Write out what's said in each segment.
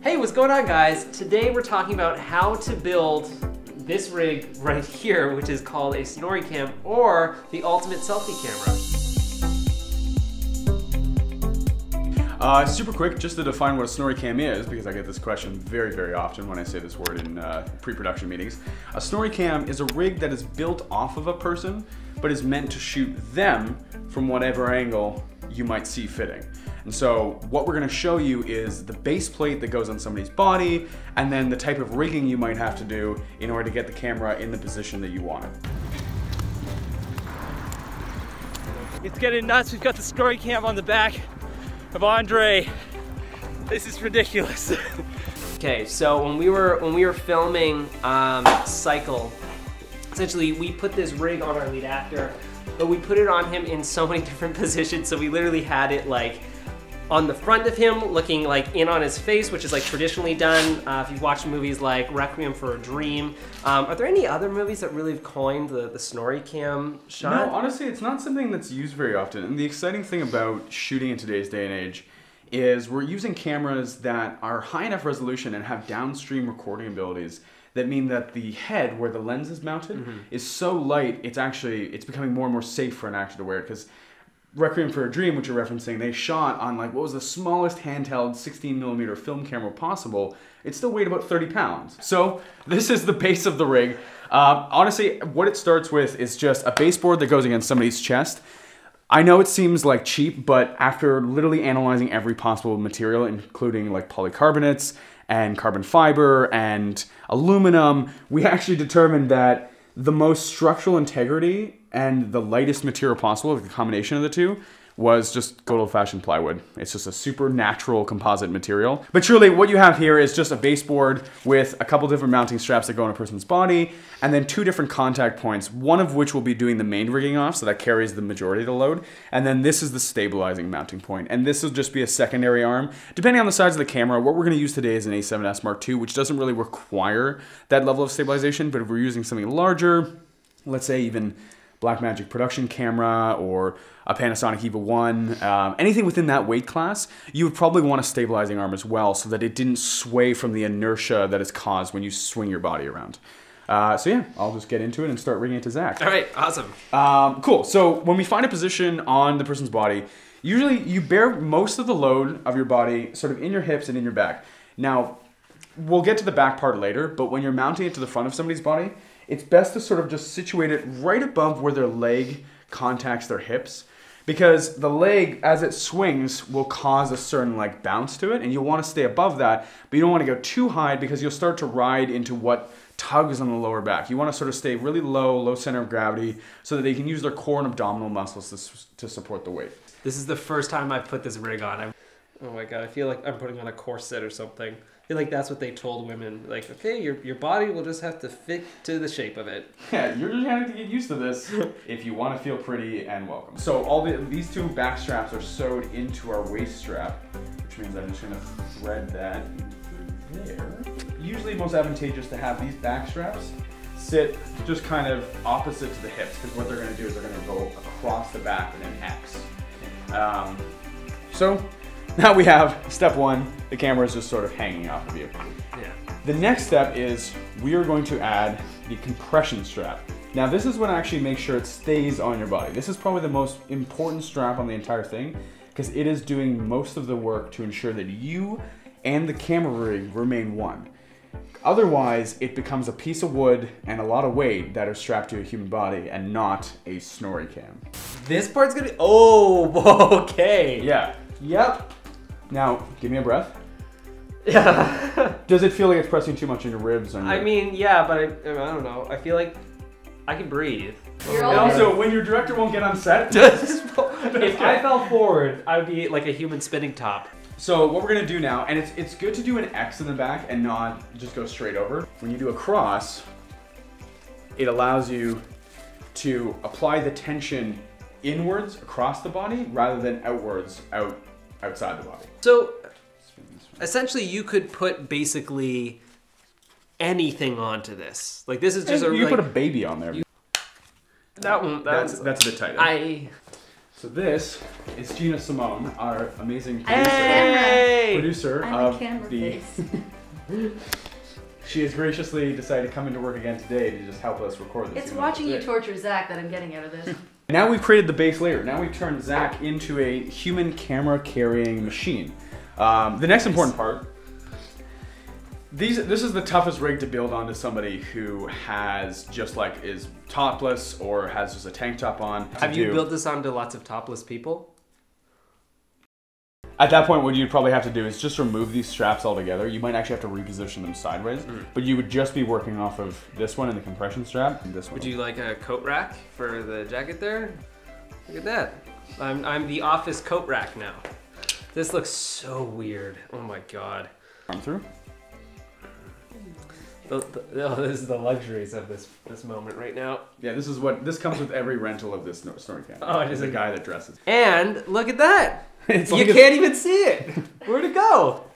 Hey, what's going on, guys? Today we're talking about how to build this rig right here, which is called a SNORRIECAM, or the ultimate selfie camera. Super quick, just to define what a SNORRIECAM is, because I get this question very, very often when I say this word in pre-production meetings. A SNORRIECAM is a rig that is built off of a person, but is meant to shoot them from whatever angle you might see fitting. And so what we're gonna show you is the base plate that goes on somebody's body, and then the type of rigging you might have to do in order to get the camera in the position that you want it. It's getting nuts. We've got the SNORRIECAM on the back of Andre. This is ridiculous. Okay, so when we were filming Cycle, essentially we put this rig on our lead actor, but we put it on him in so many different positions, so we literally had it like on the front of him, looking like in on his face, which is like traditionally done. If you've watched movies like Requiem for a Dream. Are there any other movies that really have coined the SNORRIECAM shot? No, honestly, it's not something that's used very often. And the exciting thing about shooting in today's day and age is we're using cameras that are high enough resolution and have downstream recording abilities that mean that the head, where the lens is mounted, is so light, it's becoming more and more safe for an actor to wear it. Because Requiem for a Dream, which you're referencing, they shot on like what was the smallest handheld 16mm film camera possible. It still weighed about 30 pounds. So this is the base of the rig. Honestly, what it starts with is just a baseboard that goes against somebody's chest. I know it seems like cheap, but after literally analyzing every possible material, including like polycarbonates and carbon fiber and aluminum, we actually determined that the most structural integrity and the lightest material possible, like the combination of the two, was just good old-fashioned plywood. It's just a super natural composite material. But truly, what you have here is just a baseboard with a couple different mounting straps that go on a person's body, and then two different contact points, one of which will be doing the main rigging off, so that carries the majority of the load, and then this is the stabilizing mounting point, and this will just be a secondary arm. Depending on the size of the camera, what we're gonna use today is an A7S Mark II, which doesn't really require that level of stabilization, but if we're using something larger, let's say even Blackmagic production camera or a Panasonic EVA 1, anything within that weight class, you would probably want a stabilizing arm as well so that it didn't sway from the inertia that is caused when you swing your body around. So yeah, I'll just get into it and start rigging it to Zach. All right, awesome. Cool, so when we find a position on the person's body, usually you bear most of the load of your body sort of in your hips and in your back. Now, we'll get to the back part later, but when you're mounting it to the front of somebody's body, it's best to sort of just situate it right above where their leg contacts their hips, because the leg, as it swings, will cause a certain like bounce to it, and you'll want to stay above that, but you don't want to go too high because you'll start to ride into what tugs on the lower back. You want to sort of stay really low center of gravity, so that they can use their core and abdominal muscles to support the weight. This is the first time I've put this rig on. Oh my god, I feel like I'm putting on a corset or something. I feel like that's what they told women. Like, okay, your body will just have to fit to the shape of it. Yeah, you're just having to get used to this if you want to feel pretty and welcome. So these two back straps are sewed into our waist strap, which means I'm just going to thread that into there. Usually most advantageous to have these back straps sit just kind of opposite to the hips, because what they're going to do is they're going to go across the back and then X. So now we have step one, the camera is just sort of hanging off of you. Yeah. The next step is we are going to add the compression strap. Now this is what actually makes sure it stays on your body. This is probably the most important strap on the entire thing, because it is doing most of the work to ensure that you and the camera rig remain one. Otherwise, it becomes a piece of wood and a lot of weight that are strapped to a human body and not a SNORRIECAM. This part's gonna, oh, okay. Yeah. Yep. Now, give me a breath. Yeah. Does it feel like it's pressing too much on your ribs? I mean, yeah, but I don't know. I feel like I can breathe. And also, when your director won't get on set, if I fell forward, I would be like a human spinning top. So what we're gonna do now, and it's good to do an X in the back and not just go straight over. When you do a cross, it allows you to apply the tension inwards across the body rather than outwards outside the body. So essentially you could put basically anything onto this. Like this is just you put a baby on there. That one, that's a bit tight. So this is Gina Simone, our amazing producer I'm of a camera the. face. She has graciously decided to come into work again today to just help us record this. It's watching you torture Zach that I'm getting out of this. Now we've created the base layer. Now we've turned Zach into a human camera carrying machine. The next important part. This is the toughest rig to build onto somebody who has just like is topless or has just a tank top on. Have you built this onto lots of topless people? At that point, what you'd probably have to do is just remove these straps altogether. You might actually have to reposition them sideways, but you would just be working off of this one and the compression strap and this one. Would you like a coat rack for the jacket there? Look at that. I'm the office coat rack now. This looks so weird. Oh my god. Arm through. Oh, this is the luxuries of this moment right now. Yeah, this comes with every rental of this SNORRIECAM. Oh, it is a guy that dresses. And look at that. It's you like can't even see it. Where'd it go?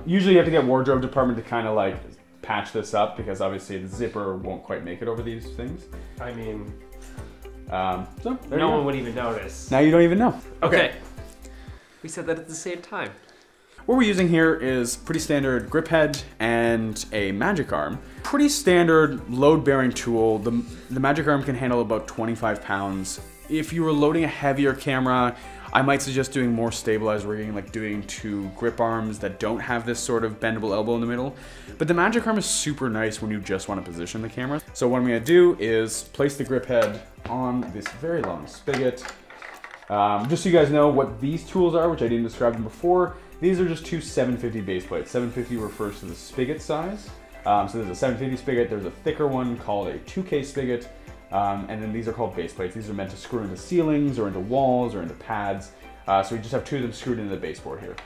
Usually you have to get wardrobe department to kind of like patch this up because obviously the zipper won't quite make it over these things. I mean, so no one would even notice. Now you don't even know. Okay. We said that at the same time. What we're using here is pretty standard grip head and a magic arm. Pretty standard load-bearing tool. The magic arm can handle about 25 pounds. If you were loading a heavier camera, I might suggest doing more stabilized rigging, like doing 2 grip arms that don't have this sort of bendable elbow in the middle. But the magic arm is super nice when you just want to position the camera. So what I'm going to do is place the grip head on this very long spigot. Just so you guys know what these tools are, which I didn't describe them before, these are just 2 750 base plates. 750 refers to the spigot size. So there's a 750 spigot, there's a thicker one called a 2K spigot, and then these are called base plates. These are meant to screw into ceilings or into walls or into pads. So we just have 2 of them screwed into the baseboard here.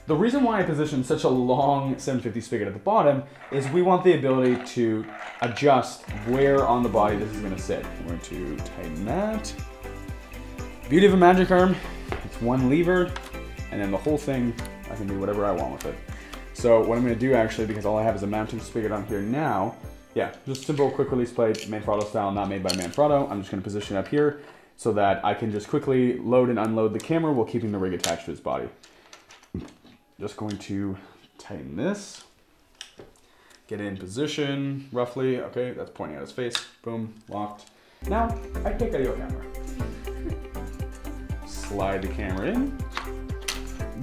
The reason why I positioned such a long 750 spigot at the bottom is we want the ability to adjust where on the body this is going to sit. We're going to tighten that. Beauty of a magic arm, it's one lever, and then the whole thing, I can do whatever I want with it. So what I'm going to do actually, because all I have is a mounting spigot on here now, yeah, just simple quick release plate, Manfrotto style, not made by Manfrotto. I'm just going to position it up here so that I can just quickly load and unload the camera while keeping the rig attached to its body. Just going to tighten this, get it in position roughly. Okay, that's pointing at his face. Boom, locked. Now I take out your camera. Slide the camera in.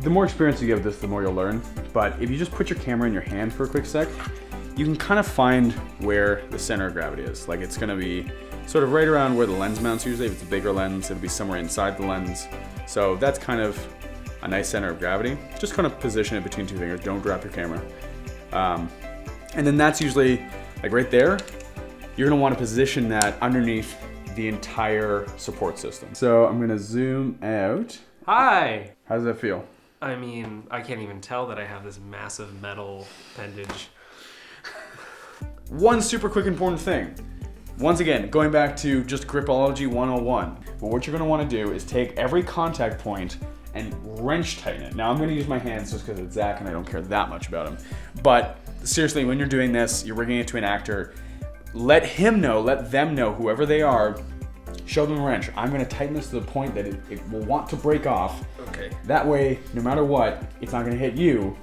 The more experience you give this, the more you'll learn. But if you just put your camera in your hand for a quick sec, you can kind of find where the center of gravity is. Like it's gonna be sort of right around where the lens mounts usually. If it's a bigger lens, it'll be somewhere inside the lens. So that's kind of a nice center of gravity. Just kind of position it between 2 fingers. Don't drop your camera. And then that's usually like right there. You're gonna want to position that underneath the entire support system. So I'm gonna zoom out. Hi. How does that feel? I mean, I can't even tell that I have this massive metal appendage. One super quick important thing. Once again, going back to just Gripology 101. But what you're gonna wanna do is take every contact point and wrench tighten it. Now I'm gonna use my hands just because it's Zach and I don't care that much about him. But seriously, when you're doing this, you're rigging it to an actor, let him know, let them know, whoever they are, show them a wrench. I'm gonna tighten this to the point that it will want to break off. Okay. That way, no matter what, it's not gonna hit you.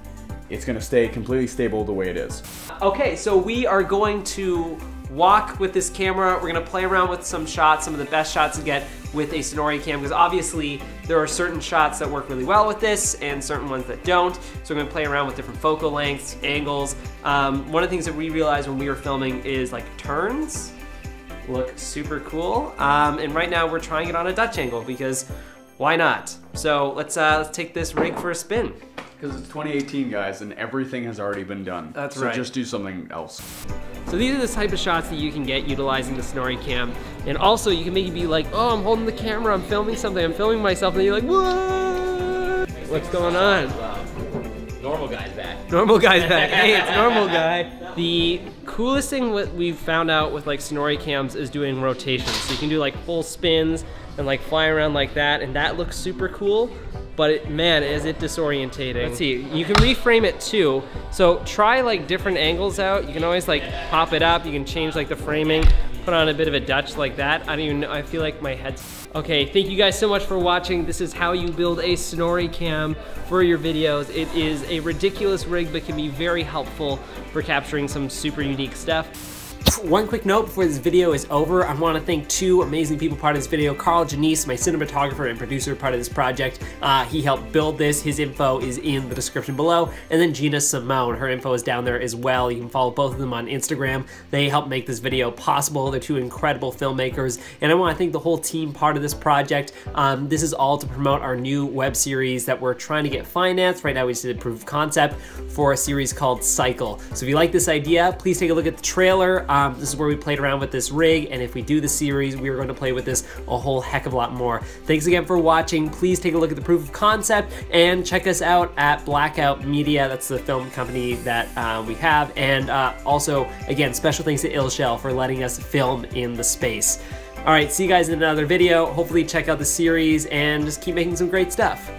It's gonna stay completely stable the way it is. Okay, so we are going to walk with this camera. We're gonna play around with some shots, some of the best shots to get with a SNORRIECAM, because obviously there are certain shots that work really well with this and certain ones that don't. So we're gonna play around with different focal lengths, angles. One of the things that we realized when we were filming is like turns look super cool. And right now we're trying it on a Dutch angle because why not? So let's take this rig for a spin. Because it's 2018, guys, and everything has already been done. That's right. So just do something else. So these are the type of shots that you can get utilizing the SNORRIECAM. And also you can maybe be like, oh, I'm holding the camera, I'm filming something, I'm filming myself, and you're like, what? What's going on? Normal guy's back. Normal guy's back. Hey, it's normal guy. The coolest thing what we've found out with like SNORRIECAMs is doing rotations. So you can do like full spins and like fly around like that, and that looks super cool. But man, is it disorientating. Let's see, you can reframe it too. So try like different angles out. You can always like pop it up. You can change like the framing. put on a bit of a Dutch like that. I don't even know, I feel like my head's... Okay, thank you guys so much for watching. This is how you build a SNORRIECAM for your videos. It is a ridiculous rig, but can be very helpful for capturing some super unique stuff. One quick note before this video is over, I want to thank two amazing people part of this video. Carl Janice, my cinematographer and producer part of this project. He helped build this. His info is in the description below. And then Gina Simone, her info is down there as well. You can follow both of them on Instagram. They helped make this video possible. They're two incredible filmmakers. And I want to thank the whole team part of this project. This is all to promote our new web series that we're trying to get financed. Right now we just did a proof of concept for a series called Cycle. So if you like this idea, please take a look at the trailer. This is where we played around with this rig, and if we do the series, we are going to play with this a whole heck of a lot more. Thanks again for watching. Please take a look at the proof of concept and check us out at Blackout Media. That's the film company that we have. And also, again, special thanks to Ilshell for letting us film in the space. All right, see you guys in another video. Hopefully check out the series and just keep making some great stuff.